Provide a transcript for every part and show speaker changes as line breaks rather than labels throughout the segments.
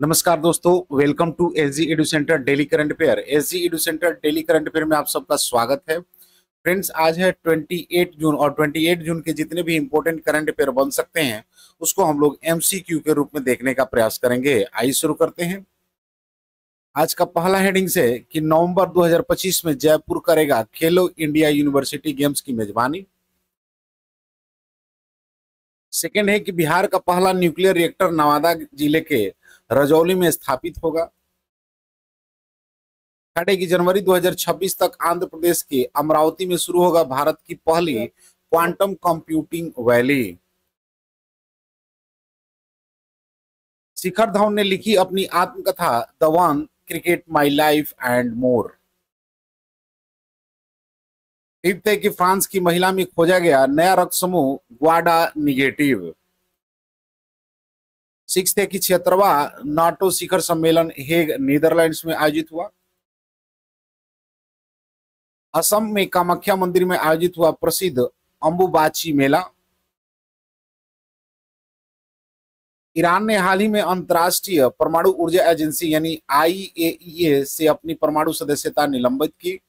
नमस्कार दोस्तों, welcome to SG edu centre daily current affair. SG edu centre daily current affair में आप सबका स्वागत है। फ्रेंड्स, आज है 28 जून और 28 जून के जितने भी इंपॉर्टेंट करंट अफेयर बन सकते हैं उसको हम लोग एमसीक्यू के रूप में देखने का प्रयास करेंगे। आइए शुरू करते हैं। आज का पहला हेडिंग से कि नवंबर 2025 में जयपुर करेगा खेलो इंडिया यूनिवर्सिटी गेम्स की मेजबानी। सेकेंड है कि बिहार का पहला न्यूक्लियर रिएक्टर नवादा जिले के रजौली में स्थापित होगा। थर्ड है कि जनवरी 2026 तक आंध्र प्रदेश के अमरावती में शुरू होगा भारत की पहली quantum computing valley. Shikhar Dhawan ने लिखी अपनी आत्मकथा the one cricket my life and more. Fifth है कि फ्रांस की महिला में खोजा गया नया रक्त समूह ग्वाडा निगेटिव। सिक्स्थ है कि 76वां नाटो शिखर सम्मेलन हेग नीदरलैंड्स में आयोजित हुआ। असम में कामाख्या मंदिर में आयोजित हुआ प्रसिद्ध अंबुबाची मेला। ईरान ने हाल ही में अंतर्राष्ट्रीय परमाणु ऊर्जा एजेंसी यानी आईएईए से अपनी परमाणु सदस्यता निलंबित की।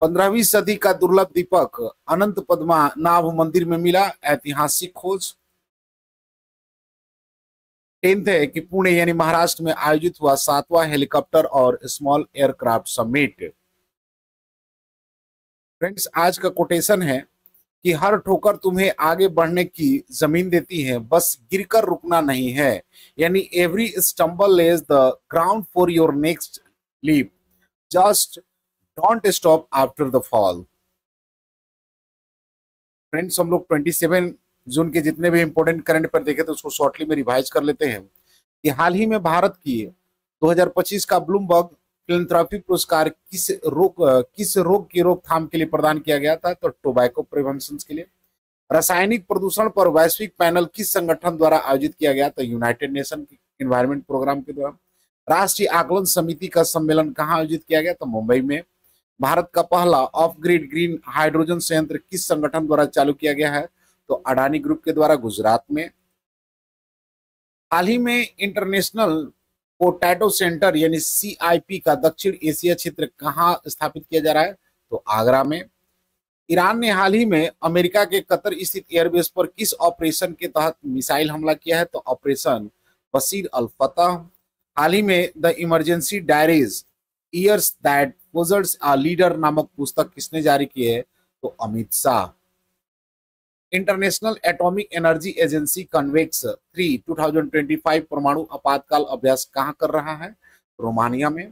15वीं सदी का दुर्लभ दीपक अनंत पद्मनाभ मंदिर में मिला, ऐतिहासिक खोज। 10th है कि पुणे यानी महाराष्ट्र में आयोजित हुआ 7वां हेलीकॉप्टर और स्मॉल एयरक्राफ्ट समिट। फ्रेंड्स, आज का कोटेशन है कि हर ठोकर तुम्हें आगे बढ़ने की जमीन देती है, बस गिरकर रुकना नहीं है। यानी every stumble lays the ground for your next leap, just don't stop after the fall. Friends, हम लोग 27 जून के जितने भी इंपॉर्टेंट करंट पर देखे तो उसको शॉर्टली में रिवाइज कर लेते हैं कि हाल ही में भारत की 2025 का ब्लूमबर्ग फिलैंथ्रोपी पुरस्कार किस रोग की रोकथाम के लिए प्रदान किया गया था, तो टोबैको प्रिवेंशन के लिए। रासायनिक प्रदूषण पर वैश्विक पैनल किस संगठन द्वारा आयोजित किया गया, तो यूनाइटेड नेशन एनवायरमेंट प्रोग्राम के द्वारा। राष्ट्रीय आकलन समिति का सम्मेलन कहाँ आयोजित किया गया, तो मुंबई में। भारत का पहला ऑफ ग्रिड ग्रीन हाइड्रोजन संयंत्र किस संगठन द्वारा चालू किया गया है, तो अडानी ग्रुप के द्वारा गुजरात में। हाल ही में इंटरनेशनल पोटैटो सेंटर यानी सीआईपी का दक्षिण एशिया क्षेत्र कहाँ स्थापित किया जा रहा है, तो आगरा में। ईरान ने हाल ही में अमेरिका के कतर स्थित एयरबेस पर किस ऑपरेशन के तहत मिसाइल हमला किया है, तो ऑपरेशन बशीर अल फतह। हाल ही में the emergency diaries years that forged a leader नामक पुस्तक किसने जारी की है, तो Amit Shah. International atomic energy agency कन्वेक्स 3 2025 परमाणु आपातकाल अभ्यास कहां कर रहा है, रोमानिया में।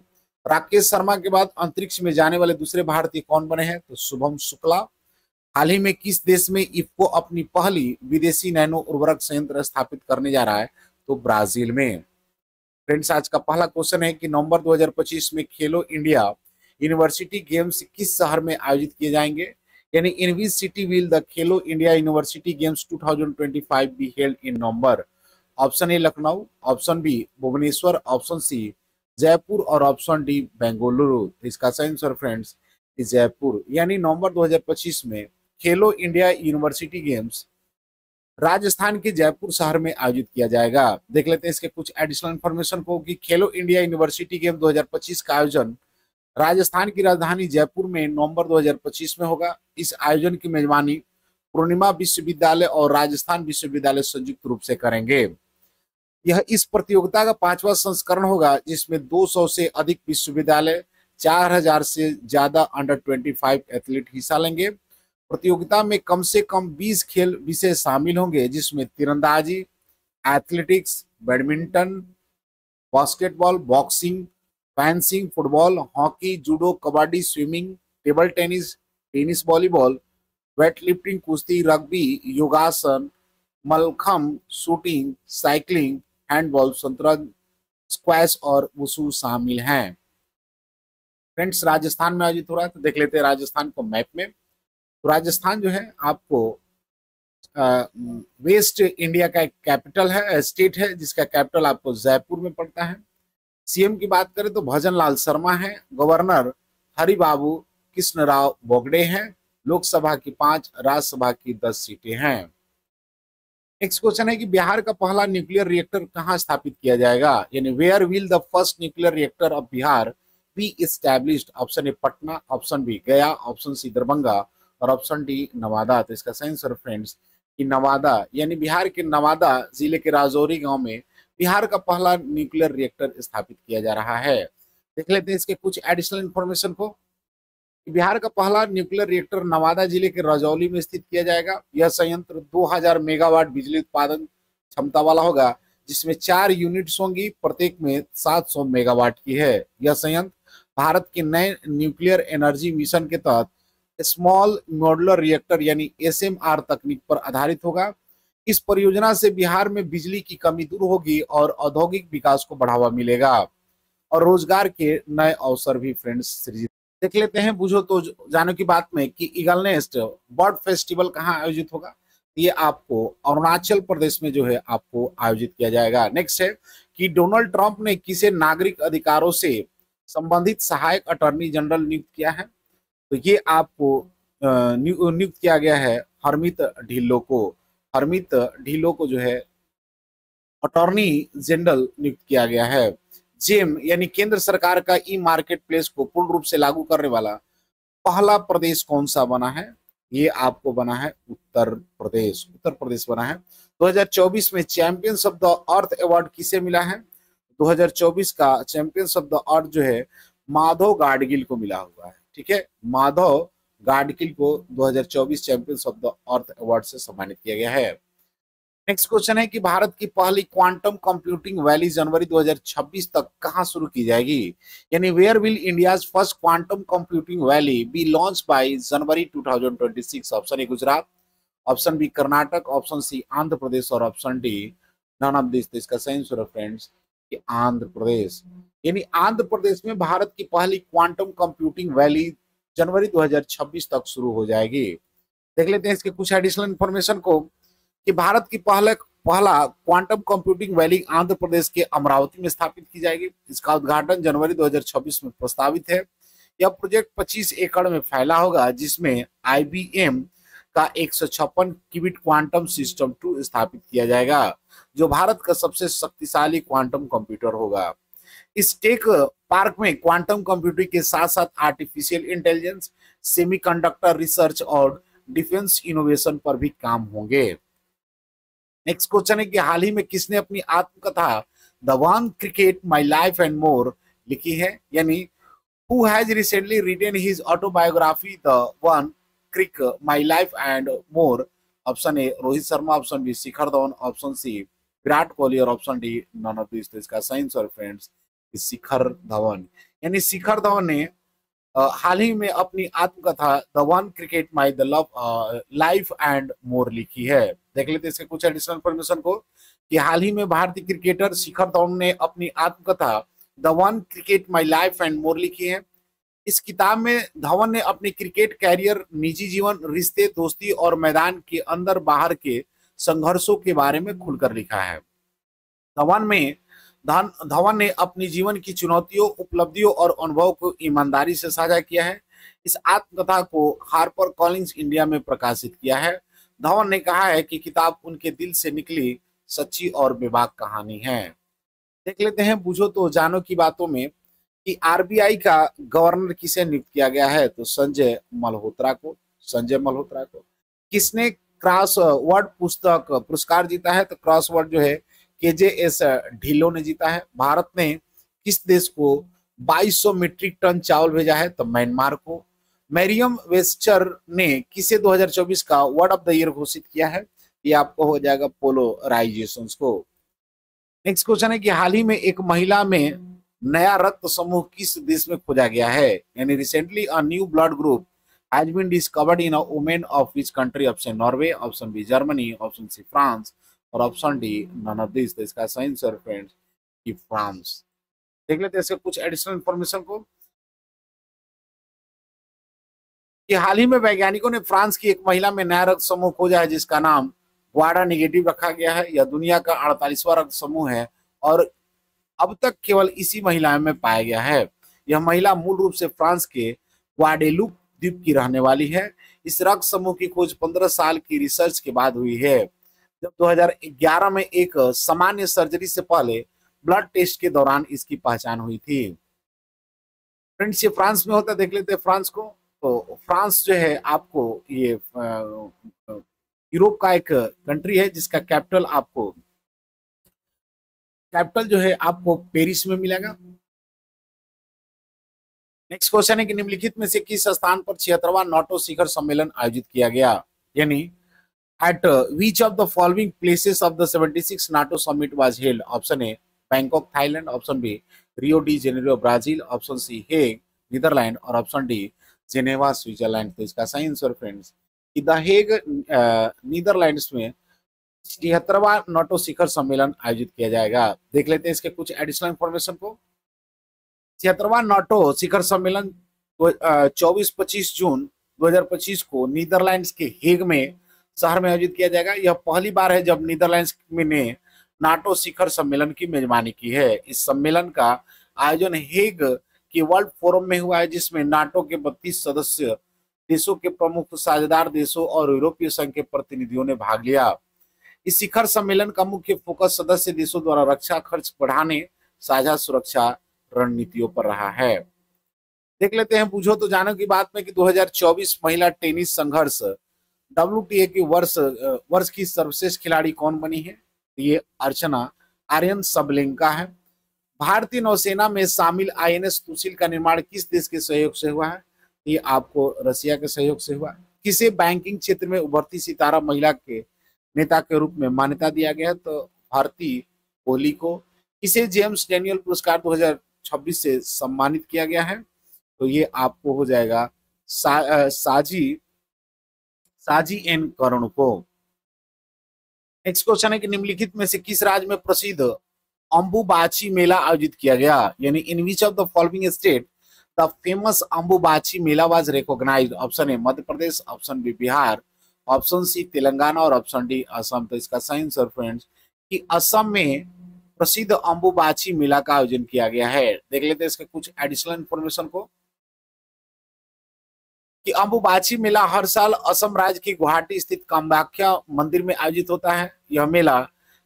राकेश शर्मा के बाद अंतरिक्ष में जाने वाले दूसरे भारतीय कौन बने हैं, तो शुभम शुक्ला। हाल ही में किस देश में इफ्को अपनी पहली विदेशी नैनो उर्वरक संयंत्र स्थापित करने जा रहा है, तो ब्राजील में। फ्रेंड्स, आज का पहला क्वेश्चन है कि नवंबर 2025 में खेलो इंडिया यूनिवर्सिटी गेम्स किस शहर में आयोजित किए जाएंगे, यानी in which city will the Khelo India university games 2025 be held in November. Option A Lucknow, option B Bhubaneswar, option C Jaipur और ऑप्शन डी बेंगलुरु। इसका सही आंसर फ्रेंड्स जयपुर। यानी नवंबर 2025 में खेलो इंडिया यूनिवर्सिटी गेम्स राजस्थान के जयपुर शहर में आयोजित किया जाएगा। देख लेते हैं इसके कुछ एडिशनल इन्फॉर्मेशन को कि खेलो इंडिया यूनिवर्सिटी गेम 2025 का आयोजन राजस्थान की राजधानी जयपुर में नवंबर 2025 में होगा। इस आयोजन की मेजबानी पूर्णिमा विश्वविद्यालय और राजस्थान विश्वविद्यालय संयुक्त रूप से करेंगे। यह इस प्रतियोगिता का 5वां संस्करण होगा जिसमें 200 से अधिक विश्वविद्यालय, 4000 से ज्यादा अंडर 25 एथलीट हिस्सा लेंगे। प्रतियोगिता में कम से कम 20 खेल विषय शामिल होंगे जिसमें तीरंदाजी, athletics, badminton, basketball, boxing, fencing, football, hockey, judo, kabaddi, swimming, table tennis, tennis volleyball, weightlifting, कुश्ती, रग्बी, योगासन, मलखम, शूटिंग, साइकिलिंग, हैंडबॉल, शतरंज, स्क्वैश और वुशु शामिल हैं। फ्रेंड्स, राजस्थान में आयोजित हो रहा है, तो देख लेते हैं राजस्थान को मैप में। तो राजस्थान जो है आपको वेस्ट इंडिया का एक कैपिटल है, स्टेट है, जिसका कैपिटल आपको जयपुर में पड़ता है। सीएम की बात करें तो भजन लाल शर्मा है। गवर्नर हरिबाबू कृष्ण राव बोगडे हैं। लोकसभा की 5, राज्यसभा की 10 सीटें हैं। नेक्स्ट क्वेश्चन है कि बिहार का पहला न्यूक्लियर रिएक्टर कहाँ स्थापित किया जाएगा, यानी where will the first nuclear reactor of Bihar be established. Option A Patna, option B Gaya, option C Darbhanga और ऑप्शन डी नवादा। तो इसका सही आंसर फ्रेंड्स कि नवादा, यानी बिहार के नवादा जिले के राजौरी गांव में बिहार का पहला न्यूक्लियर रिएक्टर स्थापित किया जा रहा है। देख लेते हैं इसके कुछ एडिशनल इंफॉर्मेशन को। बिहार का पहला न्यूक्लियर रिएक्टर नवादा जिले के रजौली में स्थित किया जाएगा। यह संयंत्र 2000 मेगावाट बिजली उत्पादन क्षमता वाला होगा, जिसमें 4 यूनिट्स होंगी, प्रत्येक में 700 मेगावाट की है। यह संयंत्र भारत के नए न्यूक्लियर एनर्जी मिशन के तहत स्मॉल मॉड्यूलर रिएक्टर यानी एसएमआर तकनीक पर आधारित होगा। इस परियोजना से बिहार में बिजली की कमी दूर होगी और औद्योगिक विकास को बढ़ावा मिलेगा और रोजगार के नए अवसर भी फ्रेंड्स सृजित। देख लेते हैं बुझो तो जानो की बात में कि ईगल नेस्ट बर्ड फेस्टिवल कहाँ आयोजित होगा। ये आपको अरुणाचल प्रदेश में जो है आपको आयोजित किया जाएगा। नेक्स्ट है कि डोनाल्ड ट्रंप ने किसे नागरिक अधिकारों से संबंधित सहायक अटॉर्नी जनरल नियुक्त किया है। तो ये आपको नियुक्त किया गया है हरमीत ढिल्लो को। हरमीत ढिल्लो को जो है अटॉर्नी जनरल नियुक्त किया गया है। जेम यानी केंद्र सरकार का ई मार्केट प्लेस को पूर्ण रूप से लागू करने वाला पहला प्रदेश कौन सा बना है। ये आपको बना है उत्तर प्रदेश। उत्तर प्रदेश बना है। 2024 में champions of the earth award किसे मिला है। 2024 का चैंपियंस ऑफ द अर्थ जो है माधव गाडगिल को मिला हुआ है। ठीक है, माधव गाडगिल को 2024 champions of the earth award से सम्मानित किया गया है। नेक्स्ट क्वेश्चन है कि भारत की पहली क्वांटम कंप्यूटिंग वैली जनवरी 2026 तक कहां शुरू की जाएगी, यानी where will India's first quantum computing valley be launch by January 2026। Option A Gujarat, option B Karnataka, option C Andhra Pradesh और option D none of this. इसका सही आंसर फ्रेंड्स कि आंध्र प्रदेश, यानी आंध्र प्रदेश में भारत की पहली क्वांटम कंप्यूटिंग वैली जनवरी 2026 तक शुरू हो जाएगी। देख लेते हैं इसके कुछ एडिशनल इंफॉर्मेशन को कि भारत की पहला quantum computing valley Andhra Pradesh के अमरावती में स्थापित की जाएगी। इसका उद्घाटन जनवरी 2026 में प्रस्तावित है। यह प्रोजेक्ट 25 एकड़ में फैला होगा, जिसमें IBM का 156 क्यूबिट क्वांटम सिस्टम 2 स्थापित किया जाएगा, जो भारत का सबसे शक्तिशाली क्वांटम कंप्यूटर होगा। इस टेक पार्क में क्वांटम कंप्यूटिंग के साथ साथ आर्टिफिशियल इंटेलिजेंस, सेमीकंडक्टर रिसर्च और डिफेंस इनोवेशन पर भी काम होंगे। नेक्स्ट क्वेश्चन है कि हाल ही में किसने अपनी आत्मकथा the one cricket my life and more लिखी है, यानी who has recently written his autobiography the one crick my life and more. Option A Rohit Sharma, option B Shikhar Dhawan, option C Virat Kohli और option D none of this. तो इसका सही answer friends Shikhar Dhawan, यानी शिखर धवन ने हाल ही में अपनी आत्मकथा the one cricket my the love life and more लिखी है। देख लेते इसके कुछ एडिशनल इन्फॉर्मेशन को कि हाल ही में भारतीय क्रिकेटर शिखर धवन ने अपनी आत्मकथा the one cricket my life and more लिखी है। इस किताब में धवन ने अपने क्रिकेट कैरियर, निजी जीवन, रिश्ते, दोस्ती और मैदान के अंदर बाहर के संघर्षों के बारे में खुलकर लिखा है। धवन ने अपनी जीवन की चुनौतियों, उपलब्धियों और अनुभव को ईमानदारी से साझा किया है। इस आत्मकथा को हार्पर कॉलिंस इंडिया में प्रकाशित किया है। धवन ने कहा है कि किताब उनके दिल से निकली सच्ची और बेबाक कहानी है। देख लेते हैं बुझो तो जानो की बातों में कि RBI का गवर्नर किसे नियुक्त किया गया है। तो संजय मल्होत्रा को। संजय मल्होत्रा को। किसने क्रॉस वर्ड पुस्तक पुरस्कार जीता है। तो क्रॉस वर्ड जो है KJS ढिल्लो ने जीता है। भारत ने किस देश को 2200 मीट्रिक टन चावल भेजा है। तो म्यांमार को। मैरियम वेस्टर ने किसे 2024 का वर्ड ऑफ द ईयर घोषित किया है। ये आपको हो जाएगा पोलराइजेशन को। नेक्स्ट क्वेश्चन है कि हाल ही में एक महिला में नया रक्त समूह किस देश में खोजा गया है, यानी recently a new blood group has been discovered in a women of which country. Option Norway, option B Germany, option C France और option D none of this. तो इसका सही आंसर फ्रेंड्स कि फ्रांस। देख लेते हैं इसके कुछ एडिशनल इंफॉर्मेशन को कि हाल ही में वैज्ञानिकों ने फ्रांस की एक महिला में नया रक्त समूह खोजा है, जिसका नाम ग्वाडा निगेटिव रखा गया है। यह दुनिया का 48वां रक्त समूह है और अब तक केवल इसी महिला में पाया गया है। यह महिला मूल रूप से फ्रांस के ग्वाडेलूप द्वीप की रहने वाली है। इस रक्त समूह की खोज 15 साल की रिसर्च के बाद हुई है। जब 2011 में एक सामान्य सर्जरी से पहले ब्लड टेस्ट के दौरान इसकी पहचान हुई थी। फ्रेंड्स, ये फ्रांस में होता है, देख लेते हैं फ्रांस को। तो फ्रांस जो है आपको ये यूरोप का एक कंट्री है जिसका कैपिटल जो है आपको पेरिस में मिलेगा। नेक्स्ट क्वेश्चन है कि निम्नलिखित में से किस स्थान पर 76वां नाटो शिखर सम्मेलन आयोजित किया गया, यानी at which of the following places of the 76 NATO summit was held. Option A Bangkok Thailand, option B Rio de Janeiro Brazil, option C Hague Netherland और ऑप्शन डी जेनेवा स्विट्जरलैंड। तो इसका सही answer friends कि the Hague Netherlands में 76वां NATO शिखर सम्मेलन आयोजित किया जाएगा। देख लेते हैं इसके कुछ एडिशनल इंफॉर्मेशन को। 76वां नाटो शिखर सम्मेलन 24-25 जून 2025 को नीदरलैंड्स के हेग में शहर में आयोजित किया जाएगा। यह पहली बार है जब नीदरलैंड्स ने नाटो शिखर सम्मेलन की मेजबानी की है। इस सम्मेलन का आयोजन हेग के वर्ल्ड फोरम में हुआ है, जिसमें नाटो के 32 सदस्य देशों के प्रमुख साझेदार देशों और यूरोपीय संघ के प्रतिनिधियों ने भाग लिया। इस शिखर सम्मेलन का मुख्य फोकस सदस्य देशों द्वारा रक्षा खर्च बढ़ाने, साझा सुरक्षा रणनीतियों पर रहा है। देख लेते हैं पूछो तो जानो की बात में कि 2024 महिला टेनिस संघर्ष WTA की वर्ष की सर्वश्रेष्ठ खिलाड़ी कौन बनी है। ये अर्चना आर्यन सबलेंका है। भारतीय नौसेना में शामिल INS तुसिल का निर्माण किस देश के सहयोग से हुआ है। ये आपको रसिया के सहयोग से हुआ है। किसे बैंकिंग क्षेत्र में उभरती सितारा महिला के नेता के रूप में मान्यता दिया गया है। तो भारती कोहली को। किसे जेम्स डैनियल पुरस्कार 2026 से सम्मानित किया गया है। तो ये आपको हो जाएगा साजी एन कर्ण को। नेक्स्ट क्वेश्चन है कि निम्नलिखित में से किस राज्य में प्रसिद्ध अंबुबाची मेला आयोजित किया गया, यानी in which of the following state the famous Ambubachi Mela was recognised. Option A Madhya Pradesh, option B Bihar, option C Telangana और ऑप्शन डी असम। तो इसका सही आंसर फ्रेंड्स कि असम में प्रसिद्ध अंबुबाची मेला का आयोजन किया गया है। देख लेते हैं इसके कुछ एडिशनल इंफॉर्मेशन को कि अंबुबाची मेला हर साल असम राज्य की गुवाहाटी स्थित कामाख्या मंदिर में आयोजित होता है। यह मेला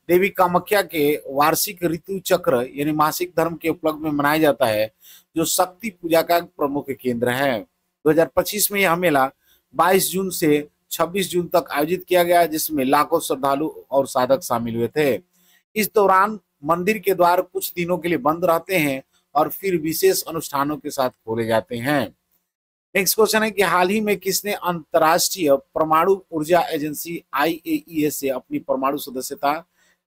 देवी कामाख्या के वार्षिक ऋतु चक्र यानी मासिक धर्म के उपलक्ष्य में मनाया जाता है, जो शक्ति पूजा का प्रमुख केंद्र है। 2025 में यह मेला 22 जून से 26 जून तक आयोजित किया गया, जिसमें लाखों श्रद्धालु और साधक शामिल हुए थे। इस दौरान मंदिर के द्वार कुछ दिनों के लिए बंद रहते हैं और फिर विशेष अनुष्ठानों के साथ खोले जाते हैं। नेक्स्ट क्वेश्चन है कि हाल ही में किसने अंतरराष्ट्रीय परमाणु ऊर्जा एजेंसी IAEA से अपनी परमाणु सदस्यता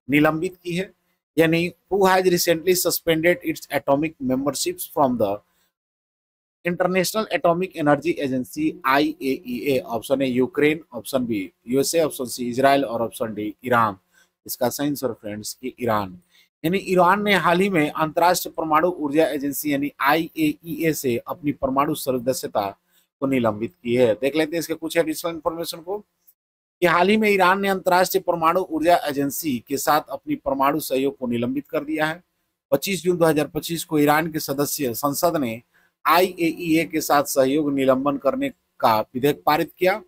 निलंबित की है, यानी who has recently suspended its atomic memberships from the international atomic energy agency IAEA। Option A Ukraine, option B USA, option C Israel और ऑप्शन डी ईरान। इसका सही आंसर फ्रेंड्स कि ईरान, यानी ईरान ने हाल ही में अंतरराष्ट्रीय परमाणु ऊर्जा एजेंसी यानी IAEA से अपनी परमाणु सदस्यता को निलंबित की है। देख लेते हैं इसके कुछ एडिशनल इंफॉर्मेशन को कि हाल ही में ईरान ने अंतरराष्ट्रीय परमाणु ऊर्जा एजेंसी के साथ अपनी परमाणु सहयोग को निलंबित कर दिया है। 25 जून 2025 को ईरान के सदस्य संसद ने IAEA के साथ सहयोग निलंबन करने का विधेयक पारित किया,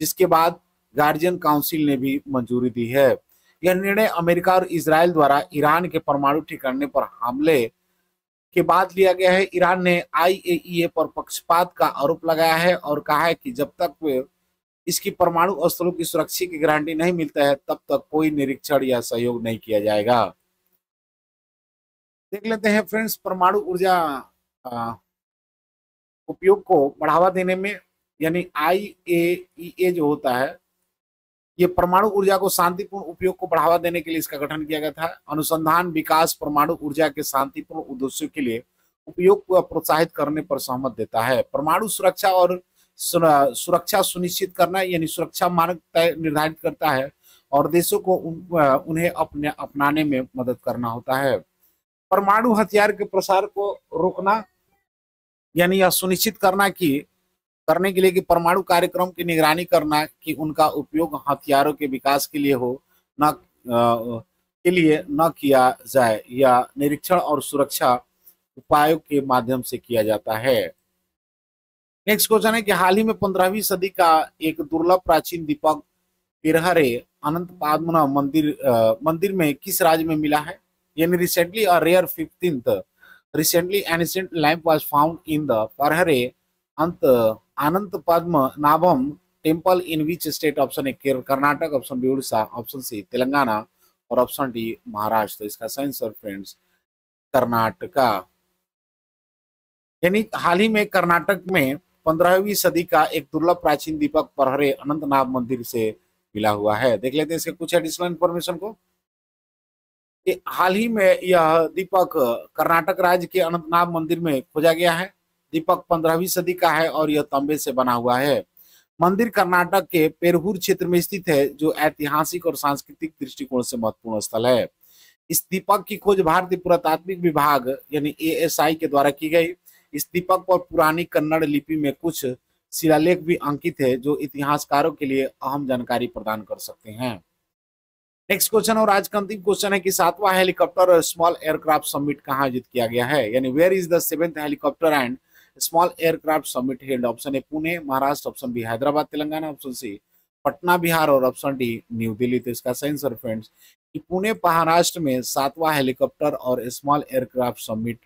जिसके बाद गार्जियन काउंसिल ने भी मंजूरी दी है। यह निर्णय अमेरिका और इजराइल द्वारा ईरान के परमाणु ठिकाने पर हमले के बाद लिया गया है। ईरान ने IAEA पर पक्षपात का आरोप लगाया है और कहा है कि जब तक वे इसकी परमाणु अस्त्रों की सुरक्षा की गारंटी नहीं मिलता है, तब तक कोई निरीक्षण या सहयोग नहीं किया जाएगा। देख लेते हैं फ्रेंड्स परमाणु ऊर्जा उपयोग को बढ़ावा देने में, यानी IAEA जो होता है ये परमाणु ऊर्जा को शांतिपूर्ण उपयोग को बढ़ावा देने के लिए इसका गठन किया गया था। अनुसंधान विकास परमाणु ऊर्जा के शांतिपूर्ण उद्देश्यों के लिए उपयोग को प्रोत्साहित करने पर सहमत देता है। परमाणु सुरक्षा और सुरक्षा सुनिश्चित करना यानी सुरक्षा मानक तय निर्धारित करता है और देशों को उन्हें अपनाने में मदद करना होता है। परमाणु हथियार के प्रसार को रोकना यानी यह सुनिश्चित करने के लिए कि परमाणु कार्यक्रम की निगरानी करना कि उनका उपयोग हथियारों के विकास के लिए न किया जाए या निरीक्षण और सुरक्षा उपायों के माध्यम से किया जाता है। नेक्स्ट क्वेश्चन है कि हाल ही में 15वीं सदी का एक दुर्लभ प्राचीन दीपक पेरहरे अनंत पद्मनाभ मंदिर में किस राज्य में मिला है? यानी recently a rare 15th recently an ancient lamp was found in the Parhare Anant Padmanabham temple in which state? Option A Karnataka, option B Orissa, option C Telangana और ऑप्शन डी महाराष्ट्र। तो इसका सही आंसर फ्रेंड्स कर्नाटका। यानी हाल ही में कर्नाटक में 15वीं सदी का एक दुर्लभ प्राचीन दीपक परहरे अनंतनाग मंदिर से मिला हुआ है। देख लेते हैं इसके कुछ एडिशनल इन्फॉर्मेशन को। हाल ही में यह दीपक कर्नाटक राज्य के अनंतनाग मंदिर में खोजा गया है। दीपक 15वीं सदी का है और यह तांबे से बना हुआ है। मंदिर कर्नाटक के पेरहूर क्षेत्र में स्थित है, जो ऐतिहासिक और सांस्कृतिक दृष्टिकोण से महत्वपूर्ण स्थल है। इस दीपक की खोज भारतीय पुरातात्विक विभाग यानी ASI के द्वारा की गई। इस दीपक पर पुरानी कन्नड़ लिपि में कुछ शिलालेख भी अंकित है, जो इतिहासकारों के लिए अहम जानकारी प्रदान कर सकते हैं। नेक्स्ट क्वेश्चन और आज का अंतिम क्वेश्चन है कि 7वां हेलीकॉप्टर और स्मॉल एयरक्राफ्ट समिट कहाँ आयोजित किया गया है? यानी where is the 7th helicopter and small aircraft summit held? Option A Pune Maharashtra, option B Hyderabad Telangana, option C Patna Bihar और ऑप्शन डी न्यू दिल्ली। तो इसका सही आंसर फ्रेंड्स कि पुणे महाराष्ट्र में 7वां हेलीकॉप्टर और स्मॉल एयरक्राफ्ट समिट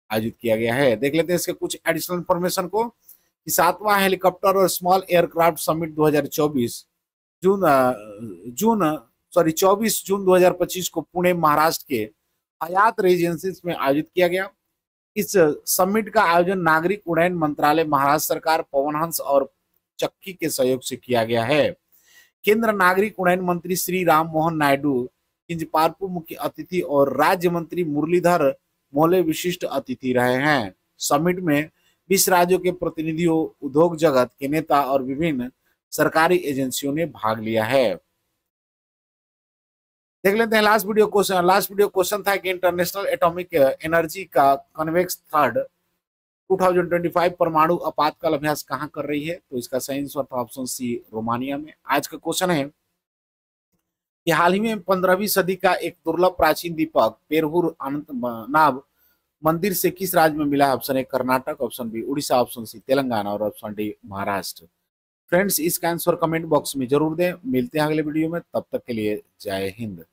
आयोजित किया गया है। देख लेते हैं इसके कुछ एडिशनल इन्फॉर्मेशन को कि 7वां हेलीकॉप्टर और स्मॉल एयरक्राफ्ट समिट 24 जून 2025 को पुणे महाराष्ट्र के हयात रेजिडेंसी में आयोजित किया गया। इस समिट का आयोजन नागरिक उड्डयन मंत्रालय, महाराष्ट्र सरकार, पवनहंस और चक्की के सहयोग से किया गया है। केंद्र नागरिक उड्डयन मंत्री श्री राम मोहन नायडू किंजपारपू मुख्य अतिथि और राज्य मंत्री मुरलीधर मोहले विशिष्ट अतिथि रहे हैं। समिट में 20 राज्यों के प्रतिनिधियों, उद्योग जगत के नेता और विभिन्न सरकारी एजेंसियों ने भाग लिया है। देख लेते हैं लास्ट वीडियो क्वेश्चन था कि इंटरनेशनल एटॉमिक एनर्जी का कन्वेक्स थर्ड 2025 परमाणु आपातकाल अभ्यास कहां कर रही है? तो इसका सही आंसर था ऑप्शन सी रोमानिया में। आज का क्वेश्चन है कि हाल ही में 15वीं सदी का एक दुर्लभ प्राचीन दीपक पेरहूर अनंतनाग मंदिर से किस राज्य में मिला है? Option A Karnataka, option B Orissa, option C Telangana और ऑप्शन डी महाराष्ट्र। फ्रेंड्स इसका आंसर कमेंट बॉक्स में जरूर दें। मिलते हैं अगले वीडियो में, तब तक के लिए जय हिंद।